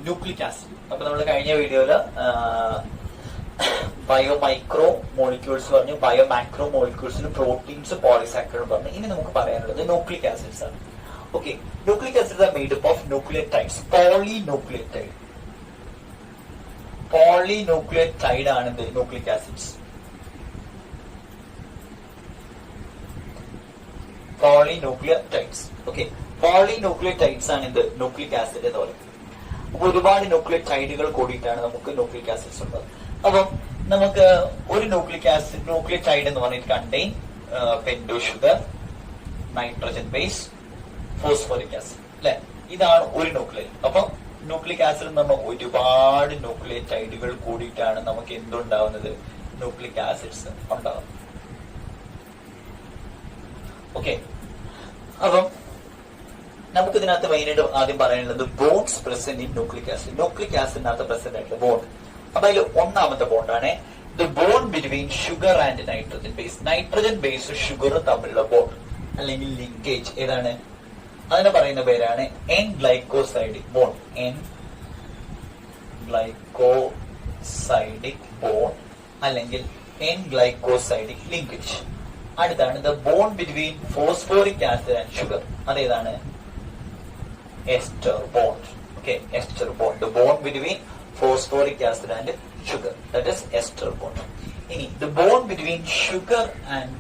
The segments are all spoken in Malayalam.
Nucleic acid. അപ്പൊ നമ്മൾ കഴിഞ്ഞ വീഡിയോയില് ബയോ മൈക്രോ മോളിക്യൂൾസ് പറഞ്ഞു, ബയോ മാക്രോ മോളിക്യൂൾസിന് പ്രോട്ടീൻസ്, പോളിസാക്കറൈഡ് പറഞ്ഞു. ഇനി നമുക്ക് പറയാനുള്ളത് ന്യൂക്ലിക് ആസിഡ്സ് ആണ്. Okay, nucleic acids are made up of nucleotides, polynucleotide. Polynucleotide ആണ് ഇത് nucleic acids. Polynucleotides. Okay, polynucleotides ആണ് ഇത് ന്യൂക്ലിക് ആസിഡ് എന്ന് പറയുന്നത്. അപ്പൊ ഒരുപാട് ന്യൂക്ലിയോടൈഡുകൾ കൂടിയിട്ടാണ് നമുക്ക് ന്യൂക്ലിക് ആസിഡ്സ് ഉള്ളത്. അപ്പം നമുക്ക് ഒരു ന്യൂക്ലിയോടൈഡ് എന്ന് പറഞ്ഞിട്ട് contain pento sugar, nitrogen base, phosphoric acid അല്ലെ, ഇതാണ് ഒരു ന്യൂക്ലിയർ. അപ്പൊ ന്യൂക്ലിക് ആസിഡ് എന്ന് പറഞ്ഞാൽ ഒരുപാട് ന്യൂക്ലിയോടൈഡുകൾ കൂടിയിട്ടാണ് നമുക്ക് എന്തുണ്ടാവുന്നത്, ന്യൂക്ലിക് ആസിഡ്സ് ഉണ്ടാവുന്നത്. ഓക്കെ, അപ്പം നമുക്ക് ഇതിനകത്ത് മെയിനായിട്ട് ആദ്യം പറയാനുള്ളത് bonds present in nucleic acid. Nucleic ആസിഡിനകത്ത് പ്രസന്റ് ആയിട്ടുള്ള ബോണ്ട്. അപ്പൊ അതിൽ ഒന്നാമത്തെ ബോണ്ടാണ് the bond between sugar and nitrogen base. Nitrogen base sugar തമ്മിലുള്ള ബോണ്ട് അല്ലെങ്കിൽ ലിങ്കേജ് ഏതാണ്, അതിനെ പറയുന്ന പേരാണ് N glycosidic bond. N glycosidic bond അല്ലെങ്കിൽ എൻ ഗ്ലൈക്കോസൈഡിക് ലിങ്കേജ്. അടുത്താണ് the bond between phosphoric acid and sugar. അതേതാണ്, ester bond. Okay, ester bond. The bond between phosphoric acid and sugar, that is ester bond. ഇനി the bond between sugar and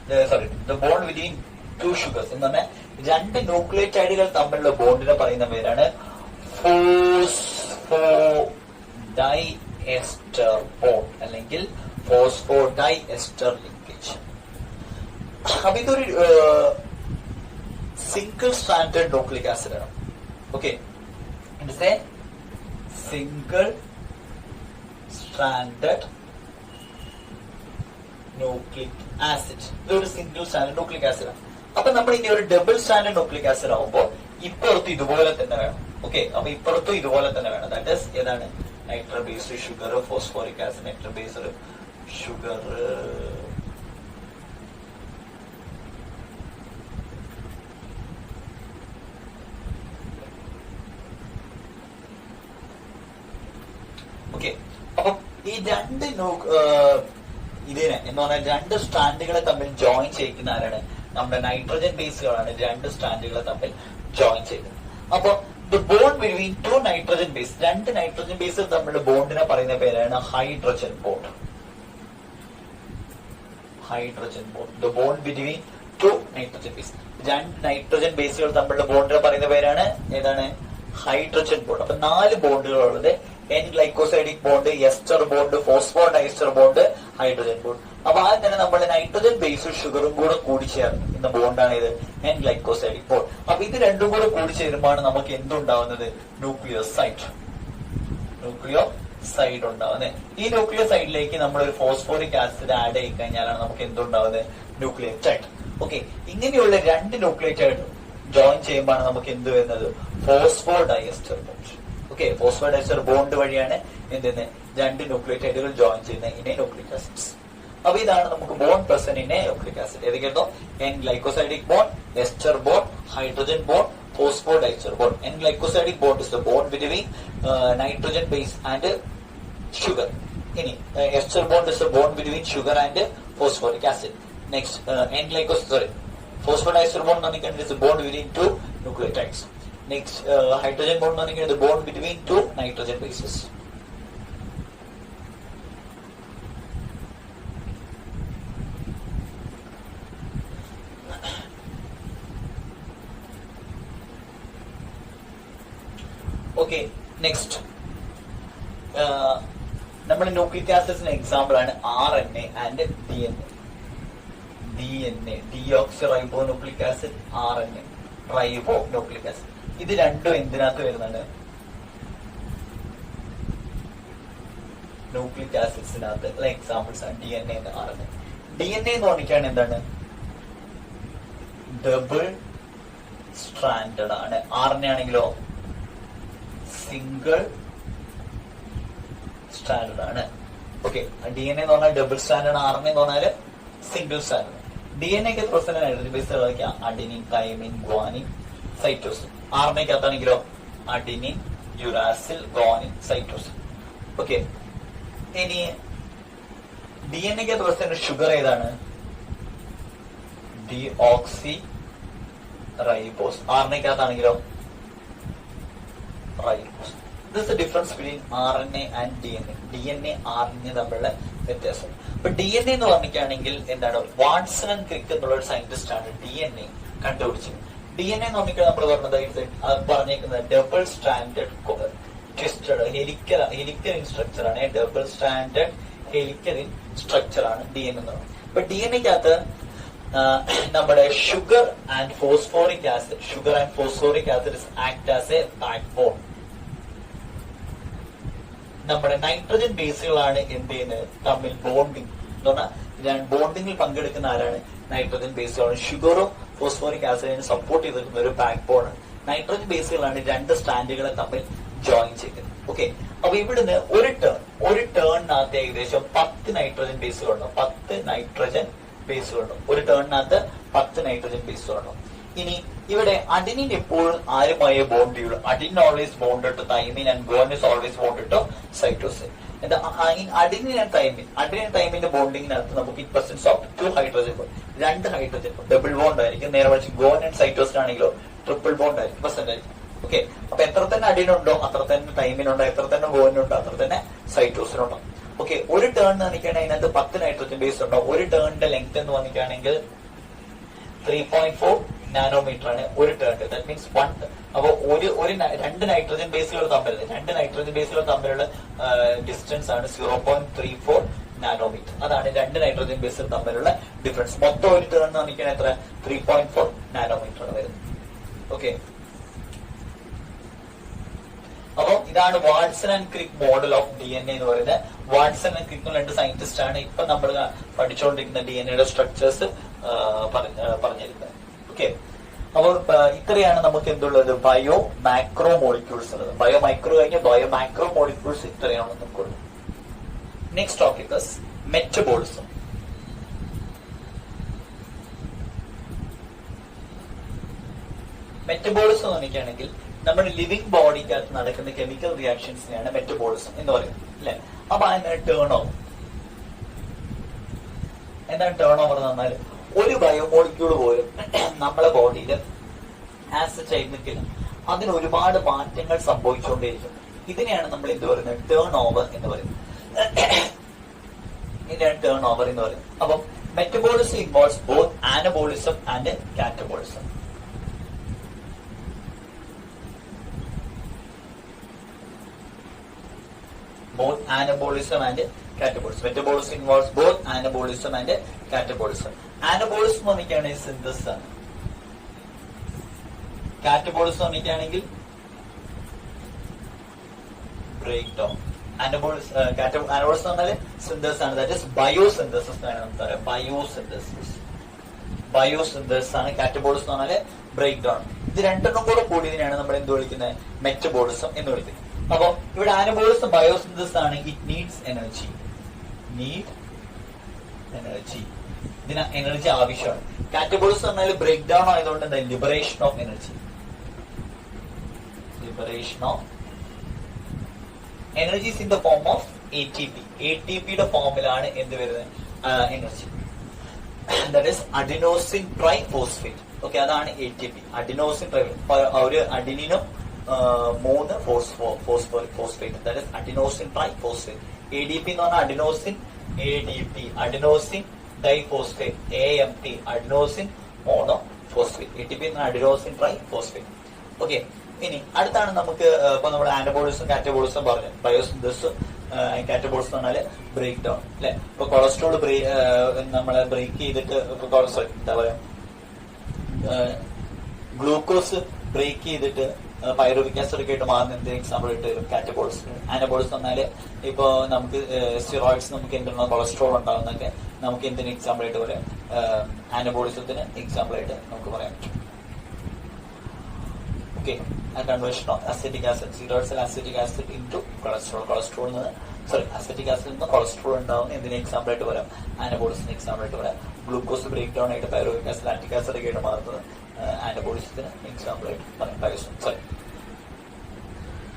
the bond between two sugars എന്ന് പറഞ്ഞാൽ രണ്ട് ന്യൂക്ലിയോടൈഡുകൾ തമ്മിലുള്ള ബോണ്ടിനെ പറയുന്ന പേരാണ് ഫോസ്ഫോഡൈഎസ്റ്റർ ബോണ്ട് അല്ലെങ്കിൽ ഫോസ്ഫോഡൈഎസ്റ്റർ ലിങ്കേജ്. അപ്പൊ ഇതൊരു സിംഗിൾ സ്ട്രാൻഡഡ് ന്യൂക്ലിക് ആസിഡ് ആണ്. Okay, it's A single stranded nucleic acid. ഇതൊരു സിംഗിൾ സ്ട്രാൻഡഡ് ന്യൂക്ലിക് ആസിഡ് ആണ്. അപ്പൊ നമ്മൾ ഇനി ഒരു ഡബിൾ സ്റ്റാൻഡേർഡ് ന്യൂക്ലിക് ആസിഡ് ആവുമ്പോൾ ഇപ്പുറത്തും ഇതുപോലെ തന്നെ വേണം. ഓക്കെ, അപ്പൊ ഇപ്പുറത്തും ഇതുപോലെ തന്നെ വേണം. ദാറ്റ് ഈസ് ഏതാണ്, nitro base sugar, phosphoric acid, nitro base sugar, okay. അപ്പൊ ഈ രണ്ട് ഇതിനെ എന്ന് പറഞ്ഞാൽ രണ്ട് സ്ട്രാൻഡുകളെ തമ്മിൽ ജോയിൻ ചെയ്യിക്കുന്ന ആരാണ്, നമ്മുടെ നൈട്രജൻ ബേസുകളാണ് രണ്ട് സ്ട്രാൻഡുകളെ തമ്മിൽ ജോയിൻ ചെയ്യുന്നത്. അപ്പൊ the bond between two nitrogen base, രണ്ട് നൈട്രജൻ ബേസുകൾ തമ്മിലുള്ള ബോണ്ടിനെ പറയുന്ന പേരാണ് hydrogen bond. Hydrogen bond. The bond between two nitrogen base, രണ്ട് നൈട്രജൻ ബേസുകൾ തമ്മിലുള്ള ബോണ്ടിനെ പറയുന്ന പേരാണ് ഏതാണ്, ഹൈഡ്രജൻ ബോണ്ട്. അപ്പൊ 4 ബോണ്ടുകളുള്ളത് N glycosidic bond, ester bond, phosphodiester bond, hydrogen bond. അപ്പൊ ആദ്യം തന്നെ നമ്മൾ നൈട്രജൻ ബേസും ഷുഗറും കൂടെ കൂടിച്ചേർന്ന ബോണ്ടാണ് ഇത് എൻ ഗ്ലൈക്കോസൈഡിക് ബോണ്ട്. അപ്പൊ ഇത് രണ്ടും കൂടെ കൂടിച്ചേരുമ്പോഴാണ് നമുക്ക് എന്തുണ്ടാവുന്നത്, ന്യൂക്ലിയോസൈഡ്. ന്യൂക്ലിയോസൈഡ് ഉണ്ടാവുന്നത്. ഈ ന്യൂക്ലിയോസൈഡിലേക്ക് നമ്മൾ ഒരു ഫോസ്ഫോറിക് ആസിഡ് ആഡ് ചെയ്ത് കഴിഞ്ഞാലാണ് നമുക്ക് എന്തുണ്ടാവുന്നത്, ന്യൂക്ലിയോടൈഡ്. ഓക്കെ, ഇങ്ങനെയുള്ള രണ്ട് ന്യൂക്ലിയോടൈഡ് ജോയിൻ ചെയ്യുമ്പോഴാണ് നമുക്ക് എന്ത് വരുന്നത്, phosphodiester bond. Okay, phosphodiester bond വഴിയാണ് എന്തെന്ന് രണ്ട് ന്യൂക്ലിയോടൈഡുകൾ ജോയിൻ ചെയ്യുന്ന ഇനെ ന്യൂക്ലിക് ആസിഡ്സ്. അപ്പൊ ഇതാണ് നമുക്ക് bond present in a nucleic acid. ഏതൊക്കെയായിരുന്നു, N glycosidic bond, ester bond, hydrogen bond, phosphodiester bond. N glycosidic bond is the bond between nitrogen base and sugar. ഇനി ester bond is the bond between sugar and phosphoric acid. Next phosphodiester bond എന്ന് പറഞ്ഞിട്ട് is bond between two nucleotides. Next, hydrogen bond is the bond between two nitrogen bases. Okay, next. നമ്മുടെ ന്യൂക്ലിക് ആസിഡ്സിന് എക്സാമ്പിൾ ആണ് RNA and DNA. DNA, deoxyribo nucleic acid, RNA, ribo nucleic acid. ഇത് രണ്ടും എന്തിനകത്ത് വരുന്നുണ്ട്, ന്യൂക്ലിക് ആസിഡ്സിനകത്ത് എക്സാമ്പിൾസ് ആണ് DNA and RNA. DNA എന്ന് പറഞ്ഞാൽ എന്താണ്, ഡബിൾ സ്ട്രാൻഡഡ് ആണ്. RNA ആണെങ്കിലോ സിംഗിൾ സ്റ്റാൻഡേർഡ് ആണ്. ഓക്കെ, DNA എന്ന് പറഞ്ഞാൽ ഡബിൾ സ്റ്റാൻഡേർഡ്, RNA എന്ന് പറഞ്ഞാൽ സിംഗിൾ സ്റ്റാൻഡേർഡ്. DNA ഒക്കെ present nitrogen base adenine, thymine, guanine, cytosine. RNA ക്കകത്താണെങ്കിലോ adenine, uracil, guanine, cytosine. Okay, ഇനി DNA-ക്കകത്ത് പ്രശ്നം ഷുഗർ ഏതാണ്? Deoxy ribose. RNA-ക്കകത്താണെങ്കിലോ ribose. This is difference between RNA and DNA. DNA, RNA തമ്മിലുള്ള വ്യത്യാസം. ഇപ്പൊ DNA എന്ന് പറഞ്ഞിട്ടാണെങ്കിൽ എന്താണ്, വാട്സൺ ആൻഡ് ക്രിക്ക് എന്നുള്ള ഒരു സയന്റിസ്റ്റ് ആണ് DNA കണ്ടുപിടിച്ചത്. DNA എന്ന് പറഞ്ഞിട്ട് നമ്മൾ പറഞ്ഞേക്കുന്നത് double standard twisted helical structure ആണ്. ഡബിൾ സ്റ്റാൻഡേർഡ് ഹെലിക്കൽ സ്ട്രക്ചർ ആണ് DNA എന്ന് പറയുന്നത്. ഇപ്പൊ DNA-ക്കകത്ത് നമ്മുടെ sugar and phosphoric acid act as a backbone. നമ്മുടെ നൈട്രജൻ ബേസുകളാണ് എന്ത് ചെയ്യുന്നത്, തമ്മിൽ ബോണ്ടിങ് എന്ന് പറഞ്ഞാൽ ബോണ്ടിങ്ങിൽ പങ്കെടുക്കുന്ന ആരാണ്, നൈട്രജൻ ബേസുകളാണ്. ഷുഗറും ഫോസ്ഫോറിക് ആസിഡിനെ സപ്പോർട്ട് ചെയ്തിരിക്കുന്ന ഒരു ബാക്ക് ബോൺ ആണ്. നൈട്രജൻ ബേസുകളാണ് രണ്ട് സ്റ്റാൻഡുകളെ തമ്മിൽ ജോയിൻ ചെയ്യുന്നത്. ഓക്കെ, അപ്പൊ ഇവിടുന്ന് ഒരു ടേണിനകത്ത് ഏകദേശം 10 നൈട്രജൻ ബേസുകളുണ്ടാവും. 10 നൈട്രജൻ ബേസുകളുണ്ടാവും. ഒരു ടേണിനകത്ത് 10 നൈട്രജൻ ബേസുകളുണ്ടാവും. ഇനി ഇവിടെ അഡിനിൻ എപ്പോഴും ആരുമായി ബോണ്ട് ചെയ്യുള്ളൂ. Adenine always bonded to thymine and guanine is always bonded to cytosine. Adenine and തൈമിന്റെ ബോണ്ടിങ്ങിനകത്ത് നമുക്ക് presence of 2 hydrogen bond, 2 hydrogen double bond ആയിരിക്കും. നേരെ മറിച്ച് ഗുവാനിൻ ആൻഡ് സൈറ്റോസിൻ ആണെങ്കിലോ ട്രിപ്പിൾ ബോണ്ട് ആയിരിക്കും, പ്രസന്റ് ആയിരിക്കും. ഓക്കെ, അപ്പൊ എത്ര തന്നെ അഡിനുണ്ടോ അത്ര തന്നെ തൈമിനുണ്ടോ, എത്ര തന്നെ ഗുവാനിനുണ്ടോ അത്ര തന്നെ സൈറ്റോസിനുണ്ടോ. ഓക്കെ, ഒരു ടേൺ എന്ന് പറഞ്ഞിട്ടാണെങ്കിൽ അതിനകത്ത് 10 നൈട്രോജൻ ബേസ് ഉണ്ടാവും. ഒരു ടേണിന്റെ ലെങ്ത് എന്ന് പറഞ്ഞിട്ടാണെങ്കിൽ 3.4 നാനോമീറ്റർ ആണ് ഒരു ടേൺ. ദാറ്റ് മീൻസ് അപ്പൊ രണ്ട് നൈട്രജൻ ബേസുകൾ തമ്മിലുള്ള ഡിസ്റ്റൻസ് ആണ് 0.34 നാനോമീറ്റർ. അതാണ് രണ്ട് നൈട്രജൻ ബേസുകൾ തമ്മിലുള്ള ഡിഫറൻസ്. മൊത്തം ഒരു ടേൺ എന്ന് പറഞ്ഞാൽ എത്ര, 3.4 നാനോമീറ്റർ ആണ് വരുന്നത്. ഓക്കെ, അപ്പൊ ഇതാണ് Watson and Crick model of DNA എന്ന് പറയുന്നത്. വാട്സൺ ആൻഡ് ക്രിക്ക് രണ്ട് സയന്റിസ്റ്റ് ആണ് ഇപ്പൊ നമ്മൾ പഠിച്ചുകൊണ്ടിരിക്കുന്ന DNA-യുടെ സ്ട്രക്ചേഴ്സ് പറഞ്ഞിരിക്കുന്നത്. ഓക്കെ, അപ്പോൾ ഇത്രയാണ് നമുക്ക് എന്തുള്ളത്, ബയോ മാക്രോ മോളിക്യൂൾസ് ഉള്ളത്. ബയോ മൈക്രോ കഴിഞ്ഞ ബയോ മാക്രോ മോളിക്യൂൾസ് ഇത്രയാണ് നമുക്കുള്ളത്. Next topic is metabolism. Metabolism എന്ന് പറഞ്ഞിട്ടാണെങ്കിൽ നമ്മുടെ ലിവിംഗ് ബോഡിക്കകത്ത് നടക്കുന്ന കെമിക്കൽ റിയാക്ഷൻസിനെയാണ് മെറ്റബോളിസം എന്ന് പറയുന്നത്, അല്ലെ? അപ്പൊ അതിന് ടേൺ ഓവർ എന്താണ്? ടേൺ ഓവർ എന്ന് പറഞ്ഞാൽ ഒരു ബയോമോളിക്യൂൾ പോലും നമ്മളെ ബോഡിയിൽ ആസ് എ നിൽക്കില്ല, അതിന് ഒരുപാട് മാറ്റങ്ങൾ സംഭവിച്ചുകൊണ്ടേയിരിക്കും. ഇതിനെയാണ് നമ്മൾ എന്ത് പറയുന്നത്, ടേൺ ഓവർ എന്ന് പറയുന്നത്. ഇതിനാണ് ടേൺ ഓവർ എന്ന് പറയുന്നത്. അപ്പം metabolism involves both anabolism and catabolism. Both anabolism and catabolism. Metabolism involves both anabolism and catabolism. Anabolism പറഞ്ഞിട്ടാണെങ്കിൽ സിന്തസിസ് ആണ്. കാറ്റബോളിസം പറഞ്ഞിട്ടാണെങ്കിൽ ബ്രേക്ക് ഡൗൺ. അനബോളിസം പറഞ്ഞാൽ സിന്തസിസ് ആണ്. ദാറ്റ് ഈസ് ബയോസിന്തസിസ് എന്നാണ് നമുക്ക് പറയാം. ബയോസിന്തസിസ് ആണ്. കാറ്റബോളിസം എന്ന് പറഞ്ഞാൽ ബ്രേക്ക് ഡൗൺ. ഇത് രണ്ടെണ്ണം കൂടെ കൂടിയതിനാണ് നമ്മൾ എന്ത് വിളിക്കുന്നത്, മെറ്റബോളിസം എന്ന് വിളിക്കുന്നത്. അപ്പൊ ഇവിടെ ആനബോളിസം ബയോസിന്തസിസ് ആണ്. It needs energy. ഇതിന് എനർജി ആവശ്യമാണ്. കാറ്റബോളിസം പറഞ്ഞാൽ ബ്രേക്ക് ഡൗൺ ആയതുകൊണ്ട് എന്താ, liberation of energy. Energies in the form of ATP. ATPയുടെ ഫോമിലാണ് എന്ത് വരുന്നത്, energy. That is adenosine triphosphate. Okay, അതാണ് ATP. അഡിനോസിൻ ഒരു അഡിനിനും 3 phosphate. That is adenosine triphosphate. ADP എന്ന് പറഞ്ഞാൽ adenosine adenosine diphosphate. AMP adenosine monophosphate. ATP എന്ന് പറഞ്ഞാൽ അഡിനോസിൻ ട്രൈഫോസ്ഫേറ്റ്. ഓക്കെ, ഇനി അടുത്താണ് നമുക്ക് ഇപ്പൊ നമ്മുടെ ആനബോളിസം കാറ്റബോളിസം പറഞ്ഞു. ബയോസിന്തസിസ് കാറ്റബോളിസം എന്ന് പറഞ്ഞാല് ബ്രേക്ക് ഡൗൺ, അല്ലെ? ഇപ്പൊ കൊളസ്ട്രോൾ നമ്മളെ ബ്രേക്ക് ചെയ്തിട്ട് എന്താ പറയാ, ഗ്ലൂക്കോസ് ബ്രേക്ക് ചെയ്തിട്ട് പൈറുവിക് ആസിഡ് ഒക്കെ ആയിട്ട് മാറുന്ന എന്തെങ്കിലും എക്സാമ്പിൾ ഇട്ട് വരും കാറ്റബോളിസം. ആനബോളിസം പറഞ്ഞാല് ഇപ്പൊ നമുക്ക് സ്റ്റിറോയിഡ്സ് നമുക്ക് എന്തുണ്ടോ കൊളസ്ട്രോൾ ഉണ്ടാകുന്നൊക്കെ നമുക്ക് എന്തിന് എക്സാമ്പിൾ ആയിട്ട് പറയാം, ആനബോളിസത്തിന് എക്സാമ്പിൾ ആയിട്ട് നമുക്ക് പറയാൻ പറ്റും. Okay, conversion of acetic acid, സ്റ്റിറോയിഡ്സിൽ acetic acid into cholesterol acetic ആസിഡിൽ നിന്ന് കൊളസ്ട്രോൾ ഉണ്ടാവുന്ന എന്തിന് എക്സാമ്പിൾ ആയിട്ട് പറയാം, ആനബോളിസിന് എക്സാമ്പിൾ ആയിട്ട് പറയാം. ഗ്ലൂക്കോസ് ബ്രേക്ക് ഡൗൺ ആയിട്ട് പൈറുവിക് ആസിഡ് ലാക്റ്റിക് ആസിഡ് ഒക്കെ ആയിട്ട് മാറുന്നത് ആനബോളിസത്തിന് എക്സാമ്പിൾ ആയിട്ട് പറയാം.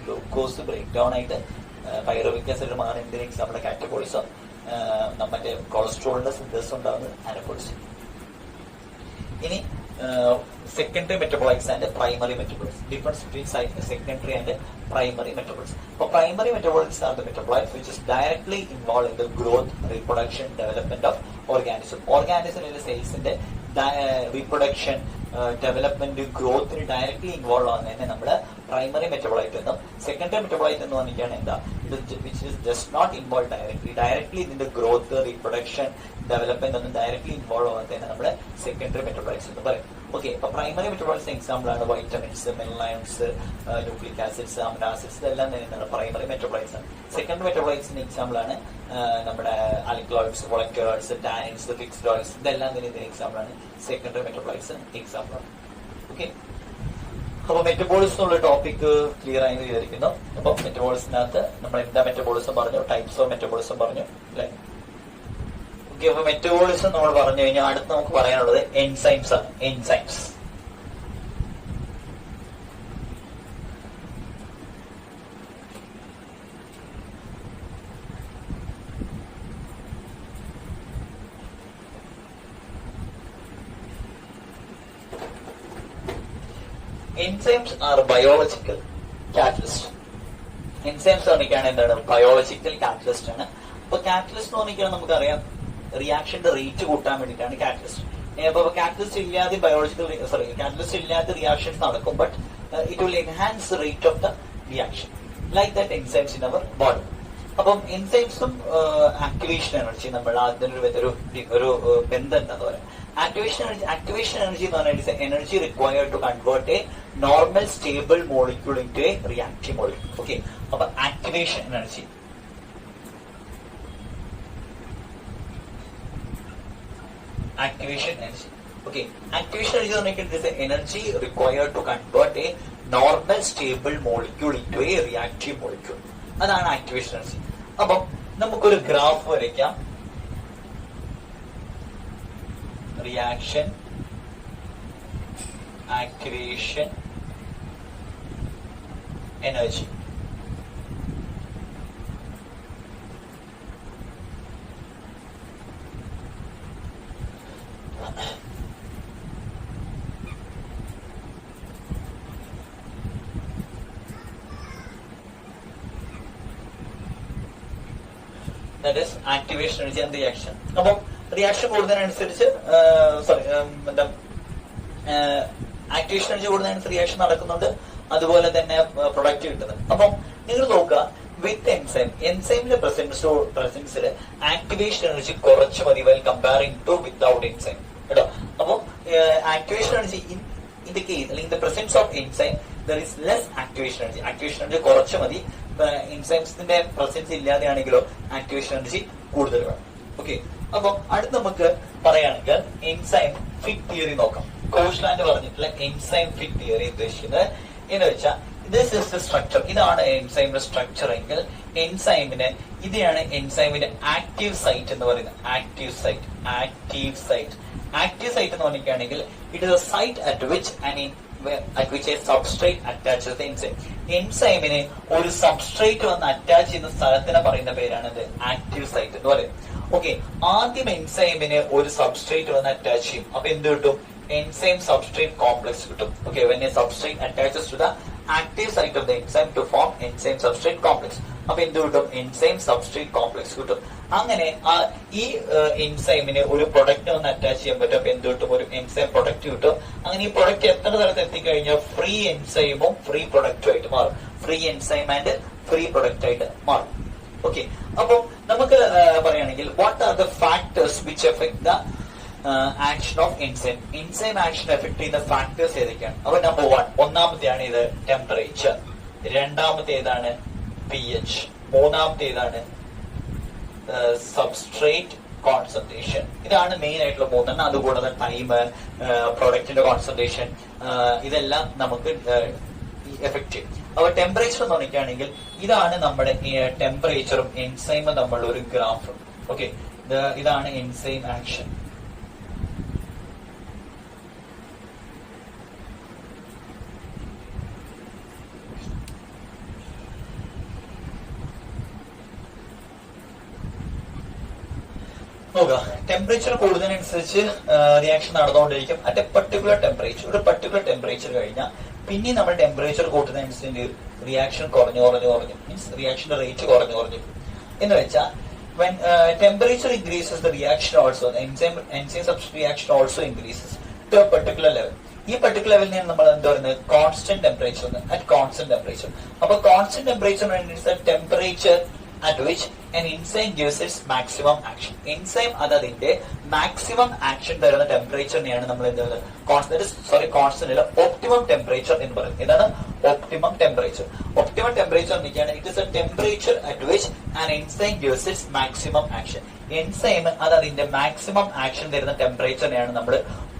ഗ്ലൂക്കോസ് ഗ്ലൂക്കോസ് ബ്രേക്ക് ഡൗൺ ആയിട്ട് പൈറുവിക് ആസിഡ് മാറി എന്തിന് എക്സാമ്പിൾ കാറ്റബോളിസം, മറ്റേ കൊളസ്ട്രോളിന്റെ സിന്തസിസ് ഉണ്ടാകുന്നത് അനബോളിസം. ഇനി secondary metabolites and primary metabolites. Difference between secondary and primary metabolites. So primary metabolites are the metabolites which is directly involved in the growth, reproduction, development of organism. Organism in the cells in the reproduction, development, growth directly involved on the primary metabolite. Secondary metabolite which is just not involved directly in the growth, reproduction, development directly involved on the secondary metabolites. Okay, so primary metabolites example are vitamins, minerals, nucleic acids, amino acids, primary metabolites. Secondary metabolites example are alkaloids, molecules, tannins, fixed oils, example are secondary metabolites example. Okay. അപ്പോൾ മെറ്റബോളിസം എന്നുള്ള ടോപ്പിക് ക്ലിയർ ആയി വിചാരിക്കുന്നു. അപ്പൊ മെറ്റബോളിസിനകത്ത് നമ്മൾ എന്താ മെറ്റബോളിസം പറഞ്ഞു, ടൈപ്സ് ഓഫ് മെറ്റബോളിസം പറഞ്ഞു അല്ലെ. ഓക്കെ, അപ്പൊ മെറ്റബോളിസം നമ്മൾ പറഞ്ഞു കഴിഞ്ഞാൽ അടുത്ത് നമുക്ക് പറയാനുള്ളത് എൻസൈംസ് ആണ്. Enzymes enzymes are biological catalyst. Enzymes പറഞ്ഞിട്ടാണ് എന്താണ് ബയോളജിക്കൽ കാറ്റലിസ്റ്റ് ആണ്. അപ്പൊ കാറ്റലിസ്റ്റ് എന്ന് പറഞ്ഞാൽ നമുക്കറിയാം റിയാക്ഷന്റെ റേറ്റ് കൂട്ടാൻ വേണ്ടിയിട്ടാണ് കാറ്റലിസ്റ്റ്. അപ്പൊ കാറ്റലിസ്റ്റ് ഇല്ലാതെ കാറ്റലിസ്റ്റ് ഇല്ലാതെ റിയാക്ഷൻസ് നടക്കും, but it will enhance the rate of the reaction like that enzymes in our body. അപ്പം എൻസൈംസും ആക്ടിവേഷൻ എനർജി നമ്മൾ അതിനൊരു ഒരു ബന്ധം എന്താന്ന് പറയാം. Activation energy is energy required to convert a normal stable molecule into a reactive molecule. Okay, about activation energy. Activation energy. Okay, activation energy is the energy required to convert a normal stable molecule into a reactive molecule. അതാണ് activation energy. അപ്പം നമുക്കൊരു ഗ്രാഫ് വരയ്ക്കാം. Reaction, activation, energy. That is activation energy and reaction. അപ്പം റിയാക്ഷൻ കൂടുന്നതിനനുസരിച്ച് എന്താ ആക്ടിവേഷൻ എനർജി കൂടുന്നതിനനുസരിച്ച് റിയാക്ഷൻ നടക്കുന്നുണ്ട്, അതുപോലെ തന്നെ പ്രൊഡക്റ്റ് കിട്ടുന്നത്. അപ്പം നിങ്ങൾ നോക്കുക, വിത്ത് എൻസൈമിന്റെ പ്രസൻസിൽ ആക്ടിവേഷൻ എനർജി കുറച്ച് മതി well comparing to without enzyme കേട്ടോ. അപ്പം activation energy in the case അല്ലെങ്കിൽ the presence of enzyme there is less activation energy. Activation energy കുറച്ച് മതി. എൻസൈംസിന്റെ പ്രസൻസ് ഇല്ലാതെയാണെങ്കിലോ ആക്ടിവേഷൻ എനർജി കൂടുതൽ വേണം. ഓക്കെ, അപ്പൊ അടുത്ത് നമുക്ക് പറയുകയാണെങ്കിൽ എൻസൈം ഫിറ്റ് തിയറി നോക്കാം. കോഷ്ലാൻഡ് പറഞ്ഞിട്ടുള്ള എൻസൈം ഫിറ്റ് തിയറി ഉദ്ദേശിക്കുന്നത് എന്ന് വെച്ചാൽ ദിസ് ഇസ് ദ സ്ട്രക്ചർ. ഇതാണ് എൻസൈമിന്റെ സ്ട്രക്ചർ എങ്കിൽ എൻസൈമിന് ഇതാണ് എൻസൈമിന്റെ ആക്റ്റീവ് സൈറ്റ് എന്ന് പറയുന്നത്. ആക്റ്റീവ് സൈറ്റ് എന്ന് പറഞ്ഞിട്ടാണെങ്കിൽ it is a site at which a substrate attaches the enzyme. എൻസൈമിന് ഒരു സബ്സ്ട്രേറ്റ് വന്ന് അറ്റാച്ച് ചെയ്യുന്ന സ്ഥലത്തിനെ പറയുന്ന പേരാണ് ഇത് ആക്റ്റീവ് സൈറ്റ് എന്ന് പറയുന്നത്. ഓക്കെ, ആദ്യം എൻസൈമിന് ഒരു സബ്സ്ട്രേറ്റ് വന്ന് അറ്റാച്ച് ചെയ്യും. അപ്പൊ എന്ത് കിട്ടും? എൻസൈം സബ്സ്ട്രേറ്റ് കോംപ്ലക്സ് കിട്ടും. Okay, when a substrate attaches to the active site of the enzyme to form enzyme substrate complex. അപ്പൊ എന്ത് കിട്ടും? എൻസൈം സബ്സ്ട്രേറ്റ് കോംപ്ലക്സ് കിട്ടും. അങ്ങനെ ഈ എൻസൈമിന് ഒരു പ്രൊഡക്റ്റ് ഒന്ന് അറ്റാച്ച് ചെയ്യാൻ പറ്റും. അപ്പൊ എന്ത് കിട്ടും? ഒരു എൻസൈം പ്രൊഡക്റ്റ് കിട്ടും. അങ്ങനെ ഈ പ്രൊഡക്റ്റ് എത്ര തരത്തിൽ എത്തിക്കഴിഞ്ഞാൽ ഫ്രീ എൻസൈമും ഫ്രീ പ്രൊഡക്റ്റും ആയിട്ട് മാറും. Free enzyme and free product ആയിട്ട് മാറും. ഓക്കെ, അപ്പൊ നമുക്ക് പറയുകയാണെങ്കിൽ what are the factors which affect the action of enzyme. Enzyme action affect ചെയ്യുന്ന ഫാക്ടേഴ്സ് ഏതൊക്കെയാണ്? അപ്പൊ നമ്പർ 1, ഒന്നാമത്തെയാണ് ഇത് ടെമ്പറേച്ചർ. രണ്ടാമത്തേതാണ് pH. മൂന്നാമത്തേതാണ് സബ്സ്ട്രേറ്റ് കോൺസെൻട്രേഷൻ. ഇതാണ് മെയിൻ ആയിട്ടുള്ള മൂന്നെണ്ണം. അതുകൂടാതെ ടൈം, പ്രൊഡക്റ്റിന്റെ കോൺസെൻട്രേഷൻ, ഇതെല്ലാം നമുക്ക് എഫക്ട് ചെയ്യും. അപ്പൊ ടെമ്പറേച്ചർ എന്ന് പറഞ്ഞിട്ടാണെങ്കിൽ ഇതാണ് നമ്മുടെ ടെമ്പറേച്ചറും എൻസൈമും തമ്മിലുള്ള ഒരു ഗ്രാഫ്. ഓക്കെ, ഇതാണ് എൻസൈം ആക്ഷൻ. നോക്കുക, ടെമ്പറേച്ചർ കൂടുന്നതിനനുസരിച്ച് റിയാക്ഷൻ നടന്നുകൊണ്ടിരിക്കും. അറ്റ് എ പർട്ടിക്കുലർ ടെമ്പറേച്ചർ, ഒരു പർട്ടിക്കുലർ ടെമ്പറേച്ചർ കഴിഞ്ഞാൽ പിന്നെ നമ്മൾ ടെമ്പറേച്ചർ കൂട്ടുന്നതനുസരിച്ച് റിയാക്ഷൻ കുറഞ്ഞു മീൻസ് റിയാക്ഷന്റെ റേറ്റ് കുറഞ്ഞു എന്ന് വെച്ചാൽ when temperature increases, the reaction also, the enzyme substrate reaction also increases to a particular level. ഈ പർട്ടിക്കുലർ ലെവലിനെയാണ് നമ്മൾ എന്താ പറയുന്നത്, constant temperature. At constant temperature. അപ്പൊ constant temperature temperature at which an enzyme gives its maximum action. Enzyme അതിന്റെ മാക്സിമം ആക്ഷൻ തരുന്ന ടെമ്പറേച്ചറിനെയാണ് നമ്മൾ എന്താ കോൺസ്റ്റന്റ് അല്ല, ഒപ്റ്റിമം ടെമ്പറേച്ചർ എന്ന് പറയുന്നത്. ഇതാണ് ഒപ്റ്റിമം ടെമ്പറേച്ചർ. ഒപ്റ്റിമം ടെമ്പറേച്ചർ എന്നൊക്കെയാണ് it is A temperature at which an enzyme gives its maximum action. Enzyme അതിന്റെ മാക്സിമം ആക്ഷൻ തരുന്ന ടെമ്പറേച്ചറിനെയാണ് നമ്മൾ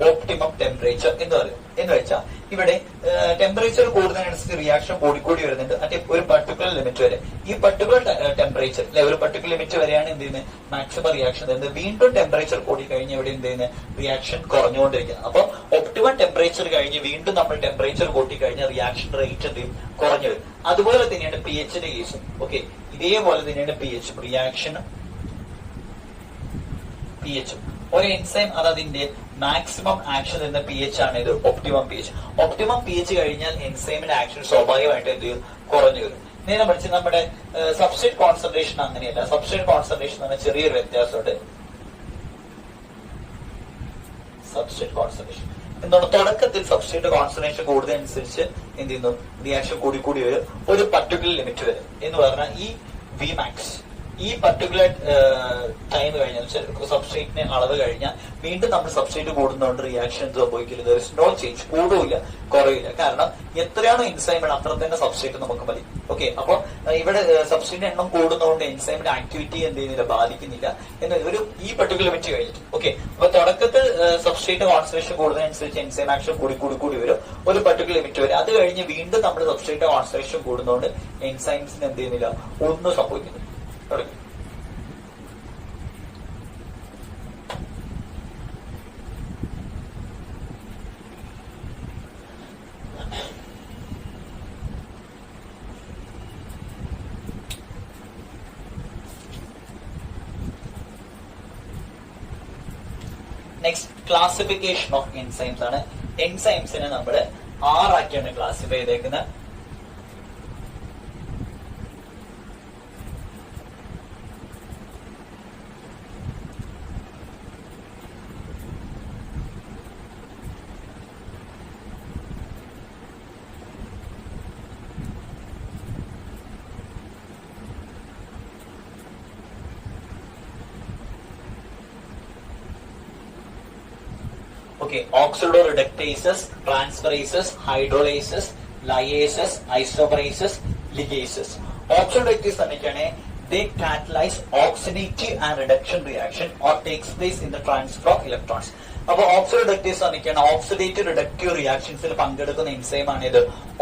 ഒപ്റ്റിമം ടെമ്പറേച്ചർ എന്ന് പറയുന്നത്. എന്ന് വെച്ചാൽ ഇവിടെ ടെമ്പറേച്ചർ കൂടുന്നതിനനുസരിച്ച് റിയാക്ഷൻ കൂടിക്കൂടി വരുന്നുണ്ട് അറ്റ് ഒരു പർട്ടിക്കുലർ ലിമിറ്റ് വരെ. ഈ പർട്ടിക്കുലർ ടെമ്പറേച്ചർ ഒരു പർട്ടിക്കുലർ ലിമിറ്റ് വരെയാണ് എന്ത് ചെയ്യുന്നത്, മാക്സിമം റിയാക്ഷൻ തരുന്നത്. വീണ്ടും ടെമ്പറേച്ചർ കൂടി കഴിഞ്ഞ് ഇവിടെ എന്ത് ചെയ്യുന്നത്, റിയാക്ഷൻ കുറഞ്ഞുകൊണ്ടിരിക്കുന്നത്. അപ്പൊ ഒപ്റ്റിമം ടെമ്പറേച്ചർ കഴിഞ്ഞ് വീണ്ടും നമ്മൾ ടെമ്പറേച്ചർ കൂട്ടി കഴിഞ്ഞാൽ റിയാക്ഷൻ റേറ്റ് എന്ത് ചെയ്യും, കുറഞ്ഞു വരും. അതുപോലെ തന്നെയാണ് പി എച്ചിന്റെ കേസും. ഓക്കെ, ഇതേപോലെ തന്നെയാണ് പി എച്ചും. റിയാക്ഷനും പി എച്ചും ഒരു എൻസൈം അതിന്റെ മാക്സിമം ആക്ഷൻ എന്ന പി എച്ച് ആണ് ഇത് optimum P H. Optimum P H കഴിഞ്ഞാൽ എൻസൈമിന്റെ ആക്ഷൻ സ്വാഭാവികമായിട്ട് എന്ത് ചെയ്യും, കുറഞ്ഞു വരും. നേരെ മറിച്ച് നമ്മുടെ സബ്സ്ട്രേറ്റ് കോൺസെൻട്രേഷൻ അങ്ങനെയല്ല. സബ്സ്ട്രേറ്റ് കോൺസെൻട്രേഷൻ എന്ന് പറഞ്ഞാൽ ചെറിയൊരു വ്യത്യാസമുണ്ട്. സബ്സ്ട്രേറ്റ് കോൺസെൻട്രേഷൻ എന്താണ്, തുടക്കത്തിൽ സബ്സ്ട്രേറ്റ് കോൺസെൻട്രേഷൻ കൂടുന്നതനുസരിച്ച് എന്ത് ചെയ്യുന്നു, റിയാക്ഷൻ കൂടി വരും ഒരു പർട്ടിക്കുലർ ലിമിറ്റ് വരെ. എന്ന് പറഞ്ഞാൽ ഈ വി മാക്സ് ഈ പർട്ടിക്കുലർ ടൈം കഴിഞ്ഞാൽ സബ്സ്ട്രേറ്റിന്റെ അളവ് കഴിഞ്ഞാൽ വീണ്ടും നമ്മൾ സബ്സ്ട്രേറ്റ് കൂടുന്നതുകൊണ്ട് റിയാക്ഷൻ സംഭവിക്കില്ല. നോ ചേഞ്ച്, കൂടില്ല കുറയില്ല. കാരണം എത്രയാണോ എൻസൈം അത്ര തന്നെ സബ്സ്ട്രേറ്റ് നമുക്ക് മതി. ഓക്കെ, അപ്പൊ ഇവിടെ സബ്സ്ട്രേറ്റിന്റെ എണ്ണം കൂടുന്നതുകൊണ്ട് എൻസൈമിന്റെ ആക്ടിവിറ്റി എന്ത് ചെയ്യുന്നില്ല, ബാധിക്കുന്നില്ല എന്ന് ഒരു ഈ പർട്ടിക്കുലർ ലിമിറ്റ് കഴിഞ്ഞിട്ട്. ഓക്കെ, അപ്പൊ തുടക്കത്തിൽ സബ്സ്ട്രേറ്റ് കോൺസെൻട്രേഷൻ കൂടുന്നതനുസരിച്ച് എൻസൈം ആക്ഷൻ കൂടി വരും ഒരു പർട്ടിക്കുലർ ലിമിറ്റ് വരെ. അത് കഴിഞ്ഞ് വീണ്ടും നമ്മൾ സബ്സ്ട്രേറ്റ് കോൺസെൻട്രേഷൻ കൂടുന്നതുകൊണ്ട് എൻസൈംസിന് എന്ത് ചെയ്യുന്നില്ല, ഒന്നും സംഭവിക്കുന്നില്ല. നെക്സ്റ്റ് ക്ലാസിഫിക്കേഷൻ ഓഫ് എൻസൈംസ് ആണ്. എൻസൈംസിനെ നമ്മൾ 6 ആക്കിയാണ് ക്ലാസിഫൈ ചെയ്തേക്കുന്നത്. Okay, oxidoreductases, transferases, hydrolases, lyases, isomerases, ligases. Oxidoreductases എന്നൊക്കെയാണ് they catalyze oxidative and reduction reaction or takes place in the transfer of electrons. അപ്പൊ ഓക്സിഡോറിഡക്റ്റേസ് എന്നൊക്കെയാണ് ഓക്സിഡേറ്റീവ് റിഡക്റ്റീവ് റിയാക്ഷൻസിൽ പങ്കെടുക്കുന്ന എൻസൈം ആണ് ഇത്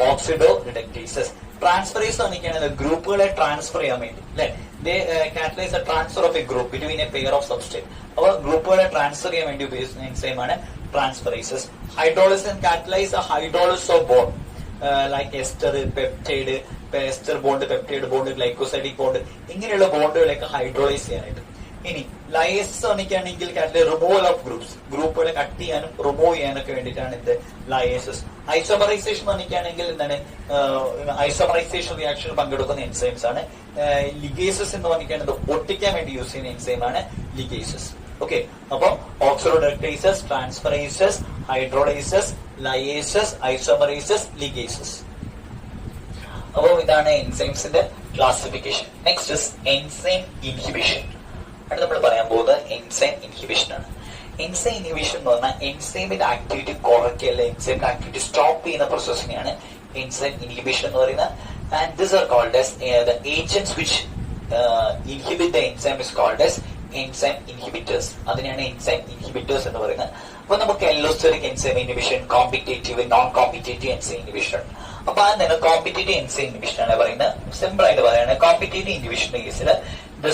ഓക്സിഡോറിഡക്റ്റേസസ്. ട്രാൻസ്ഫറേസ് എന്നൊക്കെയാണ് ഗ്രൂപ്പുകളെ ട്രാൻസ്ഫർ ചെയ്യാൻ വേണ്ടി അല്ലെ, they catalyze the transfer of a group between a pair of substrate. അപ്പൊ ഗ്രൂപ്പുകളെ ട്രാൻസ്ഫർ ചെയ്യാൻ വേണ്ടി ഉപയോഗിക്കുന്ന എൻസൈം ആണ് transferases. Hydrolysis catalyze a hydrolysis of bond like ester, peptide, ester bond, peptide bond, glycosidic bond, ഇങ്ങനെയുള്ള ബോണ്ടുകളൊക്കെ ഹൈഡ്രോളൈസ് ചെയ്യാനായിട്ട്. ഇനി ലയേസസ് ആണെങ്കിൽ റിമൂവൽ ഓഫ് ഗ്രൂപ്പുകളെ കട്ട് ചെയ്യാനും റിമൂവ് ചെയ്യാനൊക്കെ വേണ്ടിയിട്ടാണ് ഇത് ലയേസസ്. ഐസോമറൈസേഷൻ ആണെങ്കിൽ എന്താണ്, ഐസോമറൈസേഷൻ റിയാക്ഷനിൽ പങ്കെടുക്കുന്ന എൻസൈംസ് ആണ്. ലിഗേസസ് എന്ന് പറഞ്ഞിട്ട് ഒട്ടിക്കാൻ വേണ്ടി യൂസ് ചെയ്യുന്ന എൻസൈം ആണ് ലിഗേസസ്. ഓക്കെ, അപ്പൊ ഓക്സിഡോറിഡക്റ്റേസസ്, ട്രാൻസ്ഫറേസസ്, ഹൈഡ്രോളൈസസ്, ലയേസസ്, ഐസോമറൈസസ്, ലിഗേസസ്. അപ്പൊ ഇതാണ് എൻസൈംസിന്റെ classification. Next is enzyme inhibition. അടുത്ത് നമ്മൾ പറയാൻ പോകുന്നത് എൻസൈം ഇൻഹിബിഷൻ ആണ്. എൻസൈം ഇൻഹിബിഷൻ എന്ന് പറഞ്ഞാൽ എൻസൈമിന്റെ ആക്ടിവിറ്റി കുറയ്ക്കല്ല, എൻസൈമിന്റെ ആക്ടിവിറ്റി സ്റ്റോപ്പ് ചെയ്യുന്ന പ്രോസസ്സിനെയാണ് എൻസൈം ഇൻഹിബിഷൻ എന്ന് പറയുന്നത്. And this are called as the agents which inhibit the enzyme is called as enzyme inhibitors. അതിനെയാണ് എൻസൈം ഇൻഹിബിറ്റേഴ്സ് എന്ന് പറയുന്നത്. അപ്പൊ നമുക്ക് allosteric enzyme inhibition, competitive, non competitive enzyme inhibition. അപ്പൊ അതിന് കോമ്പറ്റേറ്റീവ് എൻസൈം ഇൻഹിബിഷൻ ആണ് പറയുന്നത്. സിമ്പിൾ ആയിട്ട് പറയുന്നത് കോമ്പറ്റേറ്റീവ് ഇൻഹിബിഷന്റെ കേസിൽ the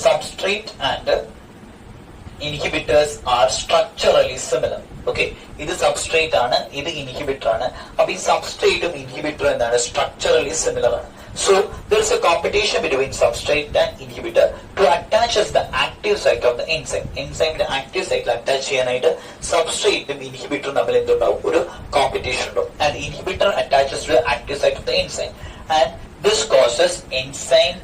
substrate and inhibitors are structurally similar. Okay, ഇത് സബ്സ്ട്രേറ്റ് ആണ്, ഇത് ഇൻഹിബിറ്റർ ആണ്. അപ്പൊ ഈ സബ്സ്ട്രേറ്റും ഇൻഹിബിറ്ററും എന്താണ്, സ്ട്രക്ചറലി സിമിലർ ആണ്. So there is a competition between substrate and inhibitor to attach as the active site of the enzyme. Enzyme active site attach ചെയ്യാനായിട്ട് സബ്സ്ട്രേറ്റും ഇൻഹിബിറ്ററും തമ്മിൽ എന്തുണ്ടാവും, ഒരു കോമ്പറ്റീഷൻ ഉണ്ടാവും. And inhibitor attaches to the active site of the enzyme, and this causes enzyme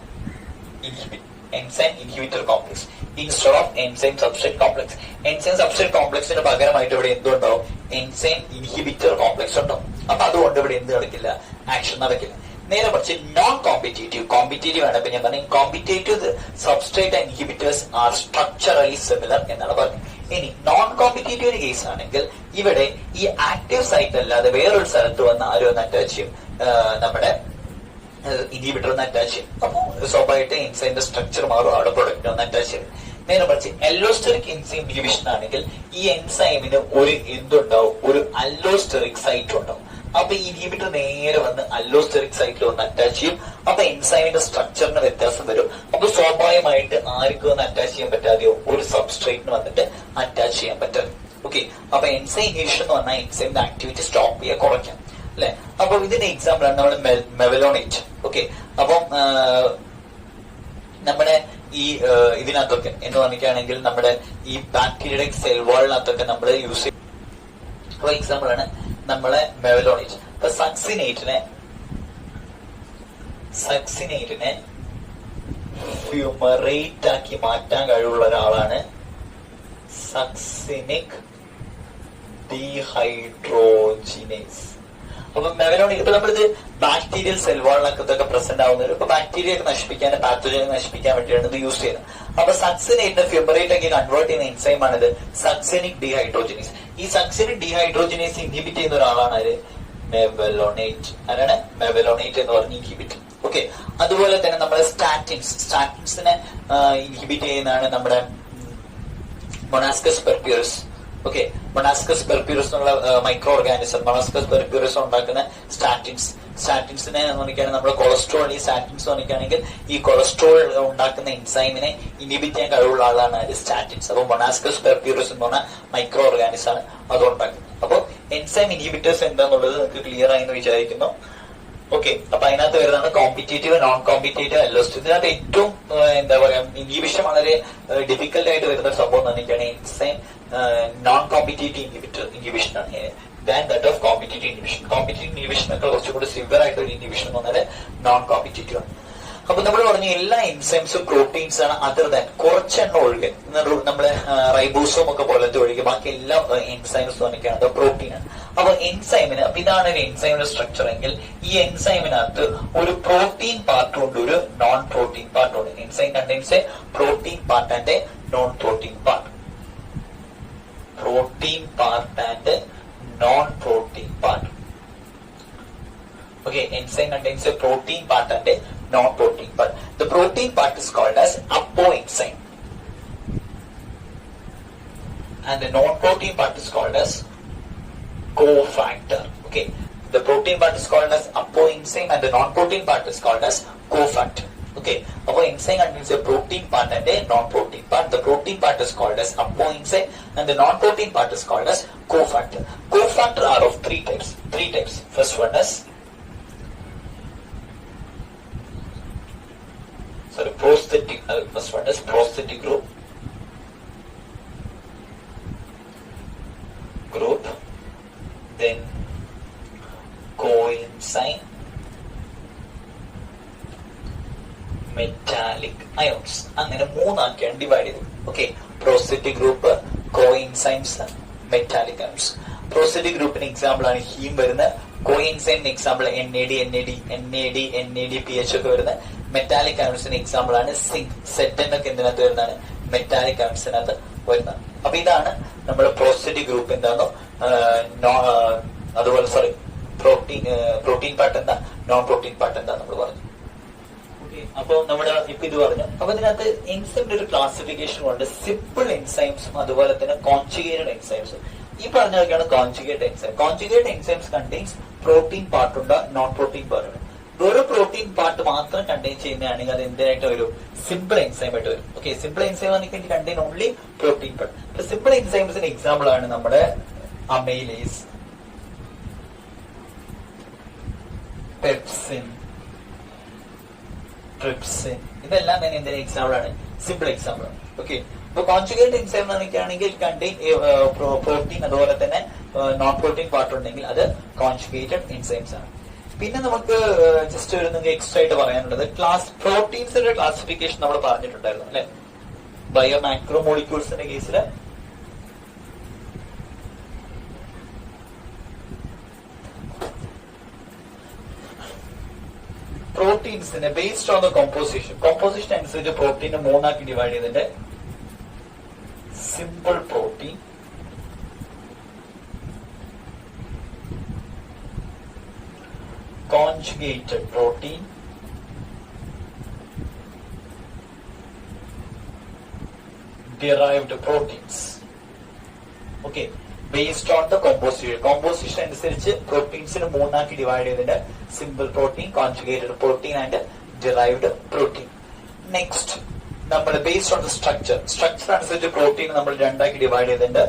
inhibitor complex instead of enzyme substrate complex. Enzyme substrate complexന് പകരമായിട്ട് ഇവിടെ എന്തുണ്ടാവും, enzyme inhibitor complex ഉണ്ടാവും. അപ്പൊ അതുകൊണ്ട് ഇവിടെ എന്ത് നടക്കില്ല, ആക്ഷൻ നടക്കില്ല. നേരെ മറിച്ച് നോൺ കോമ്പറ്റേറ്റീവ് ആണ്. ഇപ്പൊ ഞാൻ പറഞ്ഞു competitive substrate and inhibitors are structurally similar എന്നാണ് പറഞ്ഞത്. ഇനി നോൺ കോമ്പറ്റേറ്റീവ് കേസ് ആണെങ്കിൽ ഇവിടെ ഈ ആക്റ്റീവ് സൈറ്റ് അല്ലാതെ വേറൊരു സ്ഥലത്ത് വന്ന് ആരും ഒന്ന് അറ്റാച്ച് ചെയ്യും, നമ്മുടെ ഇൻഹിബിറ്റർ ഒന്ന് അറ്റാച്ച് ചെയ്യും. അപ്പൊ സ്വാഭാവികമായിട്ട് എൻസൈമിന്റെ സ്ട്രക്ചർ മാറും, അവിടെ പ്രൊഡക്റ്റ് ഒന്ന് അറ്റാച്ച് ചെയ്യും. നേരെ മറിച്ച് അല്ലോസ്റ്റെറിക് എൻസൈം ഇൻഹിബിഷൻ ആണെങ്കിൽ ഈ എൻസൈമിന് ഒരു എന്തുണ്ടാവും, ഒരു അല്ലോസ്റ്റെറിക് സൈറ്റ് ഉണ്ടാവും. അപ്പൊ ഈ ഇൻഹിബിറ്റർ നേരെ വന്ന് അല്ലോസ്റ്റെറിക് സൈറ്റിൽ ഒന്ന് അറ്റാച്ച് ചെയ്യും. അപ്പൊ എൻസൈമിന്റെ സ്ട്രക്ചറിന് വ്യത്യാസം വരും. അപ്പൊ സ്വാഭാവികമായിട്ട് ആർക്കും ഒന്ന് അറ്റാച്ച് ചെയ്യാൻ പറ്റാതെയോ ഒരു സബ്സ്ട്രേറ്റിന് വന്നിട്ട് അറ്റാച്ച് ചെയ്യാൻ പറ്റാതെ. ഓക്കെ, അപ്പൊ എൻസൈം ഇൻഹിബിഷൻ എന്ന് പറഞ്ഞാൽ എൻസൈമിന്റെ ആക്ടിവിറ്റി സ്റ്റോപ്പ് ചെയ്യുക, കുറയ്ക്കാം അല്ലെ. അപ്പൊ ഇതിന്റെ എക്സാമ്പിൾ ആണ് നമ്മുടെ മെവലോണേറ്റ്. ഓക്കെ, അപ്പം നമ്മുടെ ഈ ഇതിനകത്തൊക്കെ എന്ന് പറഞ്ഞിട്ടാണെങ്കിൽ നമ്മുടെ ഈ ബാക്ടീരിയയുടെ സെൽ വാളിനകത്തൊക്കെ നമ്മൾ യൂസ് ചെയ്യും. അപ്പൊ എക്സാമ്പിൾ ആണ് നമ്മളെ മെവലോണേറ്റ്. അപ്പൊ സക്സിനേറ്റിനെ ഫ്യൂമറേറ്റ് ആക്കി മാറ്റാൻ കഴിവുള്ള ഒരാളാണ് സക്സിനിക് ഡീഹൈഡ്രോജിനേസ്. അപ്പൊ മെവലോണേറ്റ് ഇപ്പൊ നമ്മളിത് ബാക്ടീരിയൽ സെൽ വാളിനകത്തൊക്കെ പ്രസന്റ് ആവുന്നത് ഇപ്പൊ ബാക്ടീരിയ നശിപ്പിക്കാൻ, പാത്തോജനെ നശിപ്പിക്കാൻ വേണ്ടിയാണ് ഇത് യൂസ് ചെയ്യുന്നത്. അപ്പൊ സക്സിനേറ്റിനെ ഫ്യൂമറേറ്റ് ആക്കി കൺവേർട്ട് ചെയ്യുന്ന എൻസൈമാണിത് സക്സിനിക് ഡീഹൈഡ്രോജിനേസ്. ഈ സക്സിനിക് ഡീഹൈഡ്രോജിനേസ് ഇൻഹിബിറ്റ് ചെയ്യുന്ന ഒരാളാണ് ആര്, മെവലോണേറ്റ്. ആരാണ് മെവലോണേറ്റ് എന്ന് പറഞ്ഞ ഇൻഹിബിറ്റ്. ഓക്കെ, അതുപോലെ തന്നെ നമ്മുടെ സ്റ്റാറ്റിൻസിനെ ഇൻഹിബിറ്റ് ചെയ്യുന്നതാണ് നമ്മുടെ മൊണാസ്കസ് പെർപ്യൂറസ്. ഓക്കെ, മൊണാസ്കസ് പെർപ്യൂറസ് എന്നുള്ള മൈക്രോ ഓർഗാനിസം, മൊണാസ്കസ് പെർപ്യൂറസ് ഉണ്ടാക്കുന്ന സ്റ്റാറ്റിൻസിനെ നോക്കുകയാണെങ്കിൽ നമ്മുടെ കൊളസ്ട്രോൾ, ഈ സ്റ്റാറ്റിൻസ് നോക്കുകയാണെങ്കിൽ ഈ കൊളസ്ട്രോൾ ഉണ്ടാക്കുന്ന എൻസൈമിനെ ഇൻഹിബിറ്റ് ചെയ്യാൻ കഴിവുള്ള ആളാണ് സ്റ്റാറ്റിൻസ്. അപ്പൊ മൊണാസ്കസ് പെർപ്യൂറസ് എന്ന് പറഞ്ഞ മൈക്രോ ഓർഗാനിസം ആണ് അത് ഉണ്ടാക്കുന്നത്. അപ്പൊ എൻസൈം ഇൻഹിബിറ്റേഴ്സ് എന്താന്നുള്ളത് നിങ്ങൾക്ക് ക്ലിയർ ആയി എന്ന് വിചാരിക്കുന്നു. ഓക്കെ, അപ്പൊ അതിനകത്ത് വരുന്നതാണ് കോമ്പറ്റേറ്റീവ്, നോൺ കോമ്പറ്റേറ്റീവ്, അല്ലോസ്റ്റേറിക്. ഇതിനകത്ത് ഏറ്റവും എന്താ പറയാ ഇൻഹിബിഷൻ വളരെ ഡിഫിക്കൽട്ട് ആയിട്ട് വരുന്ന ഒരു സംഭവം തന്നെയാണ് എൻസൈം നോൺ കോമ്പറ്റേറ്റീവ് ഇൻഹിബിഷൻ ആണ് than that of competitive inhibition. Competitive inhibition ഒക്കെ കുറച്ചും കൂടി സിവിയർ ആയിട്ട് ഒരു ഇൻഹിബിഷൻ എന്ന് പറഞ്ഞാൽ നോൺ കോമ്പറ്റേറ്റീവ് ആണ്. അപ്പൊ നമ്മൾ പറഞ്ഞ എല്ലാ എൻസൈംസും പ്രോട്ടീൻസ് ആണ്, അതർ ദാൻ കുറച്ചെണ്ണം ഒഴികെ നമ്മള് റൈബോസോം ഒക്കെ പോലത്തെ ഒഴികെ ബാക്കി എല്ലാ എൻസൈംസും പറഞ്ഞാൽ അത് പ്രോട്ടീൻ ആണ്. അപ്പൊ എൻസൈമിന്, അപ്പൊ ഇതാണ് ഒരു എൻസൈമിന്റെ സ്ട്രക്ചർ എങ്കിൽ ഈ എൻസൈമിനകത്ത് ഒരു പ്രോട്ടീൻ പാർട്ടും ഉണ്ട്, ഒരു നോൺ പ്രോട്ടീൻ പാർട്ടും ഉണ്ട്. Enzyme contains A protein part and A non protein part. Protein part and non-protein part. Okay, enzyme contains a protein part and a non-protein part. The protein part is called as apoenzyme, and the non-protein part is called as cofactor. Okay, the protein part is called as apoenzyme and the non-protein part is called as cofactor. Okay, അപ്പോൾ enzyme contains a protein part and a non-protein part. The protein part is called as apoenzyme and the non-protein part is called as cofactor. Cofactor are of three types. First one is prosthetic. First one is prosthetic group. Then coenzyme, metallic ions. അങ്ങനെ മൂന്നാക്കിയാണ് ഡിവൈഡ് ചെയ്തത്. Okay, prosthetic group, coenzymes, metallic ions. Prosthetic ഗ്രൂപ്പിന് എക്സാമ്പിൾ ആണ് ഹീം വരുന്നത്. കോഎൻസൈമിന് എക്സാമ്പിൾ NAD, PH ഒക്കെ വരുന്നത്. മെറ്റാലിക് അയോൺസിന് എക്സാമ്പിൾ ആണ് സിങ്ക്, ZN ഒക്കെ എന്തിനകത്ത് വരുന്നതാണ്, മെറ്റാലിക് അയോൺസിനകത്ത് വരുന്നത്. അപ്പൊ ഇതാണ് നമ്മുടെ പ്രോസ്തെറ്റിക് ഗ്രൂപ്പ് എന്താണോ, അതുപോലെ പ്രോട്ടീൻ പാർട്ട് എന്താ, നോൺ പ്രോട്ടീൻ പാർട്ട് എന്താ നമ്മൾ പറഞ്ഞു. അപ്പൊ നമ്മുടെ ഇപ്പൊ ഇത് പറഞ്ഞു. അപ്പൊ ഇതിനകത്ത് എൻസൈമിന്റെ ഒരു ക്ലാസിഫിക്കേഷൻ ഉണ്ട്, സിമ്പിൾ എൻസൈംസും അതുപോലെ തന്നെ കോൺജുഗേറ്റഡ് എൻസൈംസും. ഈ പറഞ്ഞതൊക്കെയാണ് conjugate enzyme. Conjugate enzymes contains protein പാർട്ടുണ്ട്, നോൺ പ്രോട്ടീൻ പാർട്ടുണ്ട്. ഒരു പ്രോട്ടീൻ പാർട്ട് മാത്രം കണ്ടെയ്ൻ ചെയ്യുന്നതാണെങ്കിൽ അത് എന്തിനായിട്ട് വരും, സിമ്പിൾ എൻസൈം ആയിട്ട് വരും. ഓക്കെ, സിമ്പിൾ എൻസൈം ആണെങ്കിൽ contain only protein part. Simple എൻസൈംസിന് എക്സാമ്പിൾ ആണ് നമ്മുടെ അമൈലേസ്, പെപ്സിൻ, ട്രിപ്സിൻ. ഇതെല്ലാം തന്നെ എന്തിന്റെ എക്സാമ്പിൾ ആണ്? സിമ്പിൾ എക്സാമ്പിൾ ആണ്. ഓക്കെ, അപ്പൊ കോൺജുഗേറ്റ് എൻസൈം ആണെങ്കിൽ കണ്ടെയ്ൻ പ്രോട്ടീൻ അതുപോലെ തന്നെ നോൺ പ്രോട്ടീൻ പാർട്ട് ഉണ്ടെങ്കിൽ അത് കോൺജുഗേറ്റഡ് എൻസൈംസ് ആണ്. പിന്നെ നമുക്ക് ജസ്റ്റ് ഒരു നിങ്ങൾക്ക് എക്സ്ട്രാ ആയിട്ട് പറയാനുള്ളത് പ്രോട്ടീൻസിന്റെ ക്ലാസിഫിക്കേഷൻ നമ്മൾ പറഞ്ഞിട്ടുണ്ടായിരുന്നു അല്ലെ, ബയോ മാക്രോ മോളിക്യൂൾസിന്റെ കേസിൽ പ്രോട്ടീൻസിനെ ബേസ്ഡ് ഓൺ ദ കോമ്പോസിഷൻ അനുസരിച്ച് പ്രോട്ടീനെ മൂന്നാക്കി ഡിവൈഡ് ചെയ്തിട്ട് simple protein, conjugated protein, derived proteins. Okay, based on the composition അനുസരിച്ച് പ്രോട്ടീൻസിന് മൂന്നാക്കി ഡിവൈഡ് ചെയ്തിട്ട് simple protein, conjugated protein and derived protein. Next നമ്മൾ ബേസ്ഡ് ഓൺ ദ സ്ട്രക്ചർ അനുസരിച്ച് പ്രോട്ടീൻ നമ്മൾ രണ്ടാക്കി ഡിവൈഡ് ചെയ്തിട്ട്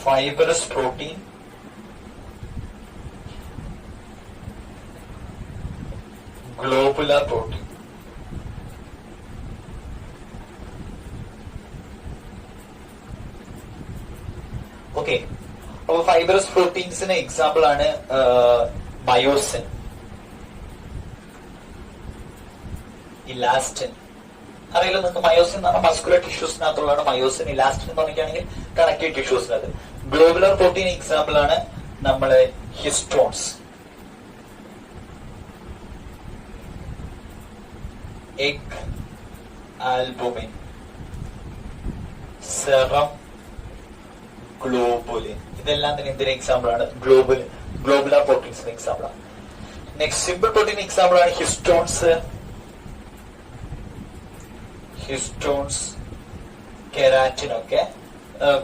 fibrous protein, globular protein. Okay, അപ്പൊ ഫൈബറസ് പ്രോട്ടീൻസിന് എക്സാമ്പിൾ ആണ് മയോസിൻ, ഇലാസ്റ്റിൻ. അറിയില്ല നിങ്ങൾക്ക് മയോസിൻ എന്ന് പറഞ്ഞാൽ മസ്കുലർ ടിഷ്യൂസിനകത്തുള്ളതാണ് മയോസിൻ. ഇലാസ്റ്റിൻ എന്ന് പറഞ്ഞിട്ടാണെങ്കിൽ കണക്റ്റീവ് ടിഷ്യൂസിനകത്ത്. ഗ്ലോബുലർ പ്രോട്ടീൻ എക്സാമ്പിൾ ആണ് നമ്മള് histones, egg albumin, serum, globulin. ഇതെല്ലാം തന്നെ എന്തിന് എക്സാമ്പിൾ ആണ്? ഗ്ലോബുലർ പ്രോട്ടീൻസിന് എക്സാമ്പിൾ ആണ്. നെക്സ്റ്റ് സിമ്പിൾ പ്രോട്ടീൻ എക്സാമ്പിൾ ആണ് ഹിസ്റ്റോൺസ്, കെരാറ്റിൻ ഒക്കെ.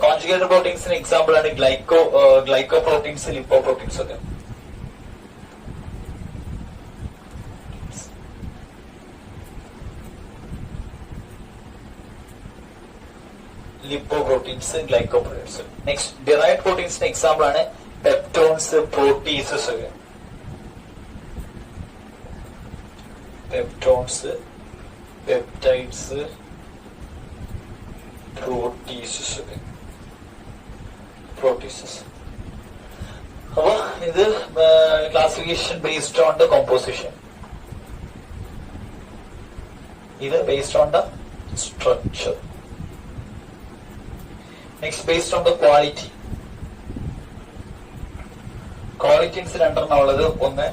കോൺജുഗേറ്റഡ് പ്രോട്ടീൻസിന് എക്സാമ്പിൾ ആണ് ഗ്ലൈക്കോ പ്രോട്ടീൻസ്, ലിപ്പോ പ്രോട്ടീൻസ് ഒക്കെ. Lipoproteins, glycoproteins. നെക്സ്റ്റ് ഡിറൈവ്ഡ് പ്രോട്ടീൻസിന് എക്സാമ്പിൾ ആണ് പെപ്റ്റോൺസ്, പ്രോട്ടീസസ് ഒക്കെ. പെപ്റ്റോൺസ്, പെപ്റ്റൈഡ്സ്, പ്രോട്ടീസസ് ഒക്കെ. അപ്പൊ ഇത് classification based on the composition, ഇത് based on the structure. Next based on the quality. Qualities രണ്ടെണ്ണം ഉള്ളത്, ഒന്ന്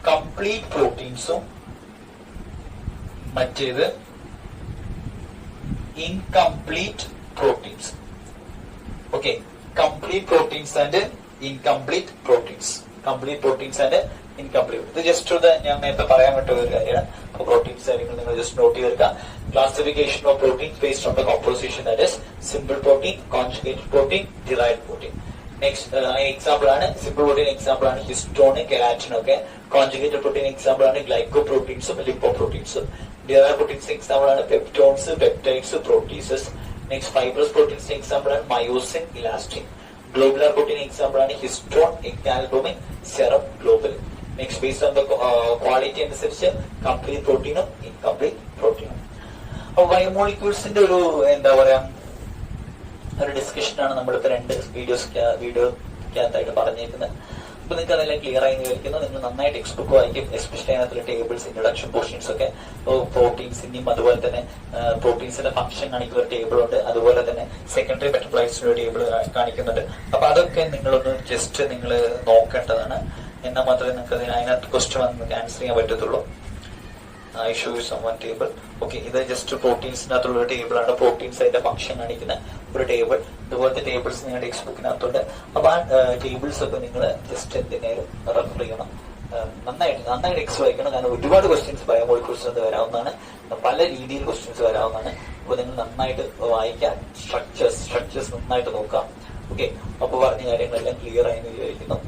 കംപ്ലീറ്റ് പ്രോട്ടീൻസും മറ്റേത് incomplete proteins. Okay, complete proteins and incomplete proteins. Complete proteins and incomplete. ഇത് ജസ്റ്റ് ഞാൻ നേരത്തെ പറയാൻ പറ്റുന്ന ഒരു കാര്യമാണ്. അപ്പൊ പ്രോട്ടീൻസ് കാര്യങ്ങൾ നിങ്ങൾ ജസ്റ്റ് നോട്ട് ചെയ്തെടുക്കുക. Classification of proteins based on the composition, that is simple protein, conjugated protein, derived protein. Next example ആണ് സിമ്പിൾ പ്രോട്ടീൻ എക്സാമ്പിൾ ആണ് ഹിസ്റ്റോൺ, കെരാറ്റിൻ ഒക്കെ. കോൺജുഗേറ്റഡ് പ്രോട്ടീൻ എക്സാമ്പിൾ ആണ് ഗ്ലൈക്കോ പ്രോട്ടീൻസും ലിപ്പോ പ്രോട്ടീൻസും. ഡിറൈവ്ഡ് പ്രോട്ടീൻസ് എക്സാമ്പിൾ ആണ് peptones, peptides, proteases. Next fibrous proteins example ആണ് myosin, elastin. Globular protein example ആണ് histone, egg albumin, serum, globulin. Next based on the quality അനുസരിച്ച് കംപ്ലീറ്റ് പ്രോട്ടീനും ഇൻകംപ്ലീറ്റ് പ്രോട്ടീനും. അപ്പൊ ബയോമോളിക്യൂൾസിന്റെ ഒരു എന്താ പറയാ ഒരു ഡിസ്കഷനാണ് നമ്മളിപ്പോ രണ്ട് വീഡിയോക്കകത്തായിട്ട് പറഞ്ഞേക്കുന്നത്. അപ്പൊ നിങ്ങൾക്ക് അതെല്ലാം ക്ലിയർ ആയി വിചാരിക്കുന്നു. നിങ്ങൾ നന്നായി ടെക്സ്റ്റ് ബുക്ക് വായിക്കും, എസ്പെഷ്യലി അതിനകത്തുള്ള ടേബിൾസ്, ഇൻട്രൊഡക്ഷൻ പോർഷൻസ് ഒക്കെ. പ്രോട്ടീൻസിന്റെയും അതുപോലെ തന്നെ പ്രോട്ടീൻസിന്റെ ഫംഗ്ഷൻ കാണിക്കുന്ന ഒരു ടേബിൾ ഉണ്ട്, അതുപോലെ തന്നെ സെക്കൻഡറി മെറ്റബോളൈറ്റ്സിന്റെ ഒരു ടേബിൾ കാണിക്കുന്നുണ്ട്. അപ്പൊ അതൊക്കെ നിങ്ങളൊന്ന് ജസ്റ്റ് നിങ്ങൾ നോക്കേണ്ടതാണ്. എന്നാൽ മാത്രമേ നിങ്ങൾക്ക് അതിനകത്ത് ക്വസ്റ്റ്യൻ വന്ന് നിങ്ങൾക്ക് ആൻസർ ചെയ്യാൻ പറ്റത്തുള്ളൂ. I show you some one table. Okay, ഇത് ജസ്റ്റ് പ്രോട്ടീൻസിനകത്തുള്ള ഒരു ടേബിൾ ആണ്. പ്രോട്ടീൻസ് അതിന്റെ ഫംഗ്ഷൻ കാണിക്കുന്ന ഒരു ടേബിൾ. ഇതുപോലത്തെ ടേബിൾസ് നിങ്ങളുടെ ടെക്സ്റ്റ് ബുക്കിനകത്തുണ്ട്. അപ്പൊ ആ ടേബിൾസ് ഒക്കെ നിങ്ങൾ ജസ്റ്റ് എന്തിനേലും റെഫർ ചെയ്യണം. നന്നായിട്ട് ടെക്സ്റ്റ് വായിക്കണം. കാരണം ഒരുപാട് ക്വസ്റ്റ്യൻസ് ബയോമോളിക്യൂൾസ് നിന്ന് വരാവുന്നതാണ്, പല രീതിയിൽ ക്വസ്റ്റ്യൻസ് വരാവുന്നതാണ്. അപ്പൊ നിങ്ങൾ നന്നായിട്ട് വായിക്കാം, സ്ട്രക്ചേഴ്സ് നന്നായിട്ട് നോക്കാം. ഓക്കെ, അപ്പൊ പറഞ്ഞ കാര്യങ്ങളെല്ലാം ക്ലിയർ ആയി എന്ന് വിചാരിക്കുന്നു.